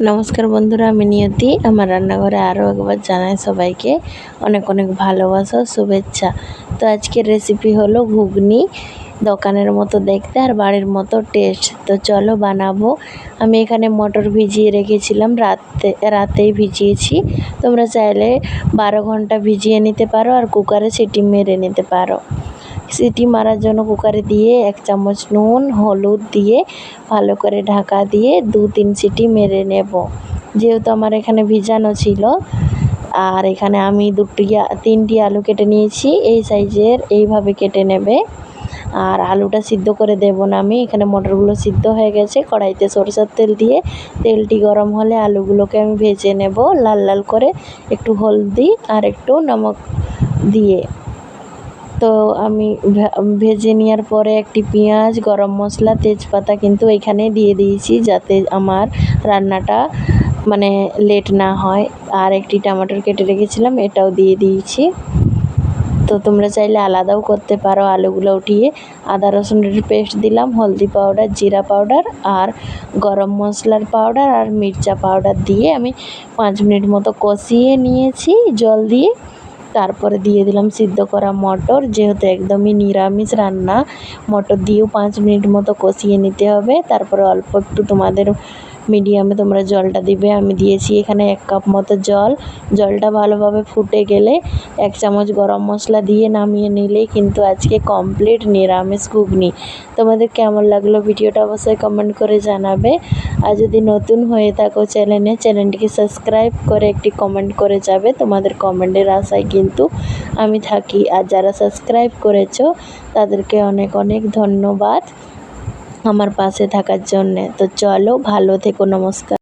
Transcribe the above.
নমস্কার বন্ধুরা, আমি নিয়তি। আমার রান্নাঘরে আরও একবার জানাই সবাইকে অনেক অনেক ভালোবাসা ও শুভেচ্ছা। তো আজকের রেসিপি হলো ঘুগনি। দোকানের মতো দেখতে আর বাড়ির মতো টেস্ট। তো চলো বানাবো। আমি এখানে মটর ভিজিয়ে রেখেছিলাম, রাতেই ভিজিয়েছি। তোমরা চাইলে 12 ঘন্টা ভিজিয়ে নিতে পারো আর কুকারে সিটি মেরে নিতে পারো। সিটি মারার জন্য কুকারে দিয়ে 1 চামচ নুন হলুদ দিয়ে ভালো করে ঢাকা দিয়ে 2-3 সিটি মেরে নেব। যেহেতু আমার এখানে ভিজানো ছিল, আর এখানে আমি 3টি আলু কেটে নিয়েছি। এই সাইজের এইভাবে কেটে নেবে। আর আলুটা সিদ্ধ করে দেব না আমি। এখানে মটরগুলো সিদ্ধ হয়ে গেছে। কড়াইতে সরষের তেল দিয়ে তেলটি গরম হলে আলুগুলোকে আমি ভেজে নেব লাল লাল করে, একটু হলদি আর একটু নমক দিয়ে। তো আমি ভেজে নেওয়ার পরে একটি পেঁয়াজ, গরম মশলা, তেজপাতা কিন্তু এখানে দিয়ে দিয়েছি, যাতে আমার রান্নাটা লেট না হয়। আর একটি টমেটো কেটে রেখেছিলাম, এটাও দিয়ে দিয়েছি। তো তোমরা চাইলে আলাদাও করতে পারো। আলুগুলো উঠিয়ে আদা রসুনের পেস্ট দিলাম, হলদি পাউডার, জিরা পাউডার আর গরম মশলার পাউডার আর মির্চা পাউডার দিয়ে আমি 5 মিনিট মতো কষিয়ে নিয়েছি জল দিয়ে। তারপরে দিয়ে দিলাম সিদ্ধ করা মটর। যেহেতু একদমই নিরামিষ রান্না, মটর দিয়েও 5 মিনিট মতো কষিয়ে নিতে হবে। তারপরে অল্প একটু তোমাদের মিডিয়ামে তোমরা জলটা দিবে। আমি দিয়েছি এখানে 1 কাপ মতো জল। জলটা ভালোভাবে ফুটে গেলে 1 চামচ গরম মশলা দিয়ে নামিয়ে নিলেই কিন্তু আজকে কমপ্লিট নিরামিষ ঘুগনি। তোমাদের কেমন লাগলো ভিডিওটা অবশ্যই কমেন্ট করে জানাবে। আর যদি নতুন হয়ে থাকো চ্যানেলটিকে সাবস্ক্রাইব করে একটি কমেন্ট করে যাবে। তোমাদের কমেন্টের আশায় কিন্তু আমি থাকি। আর যারা সাবস্ক্রাইব করেছো তাদেরকে অনেক অনেক ধন্যবাদ আমার পাশে থাকার জন্যে। তো চলো, ভালো থেকো, নমস্কার।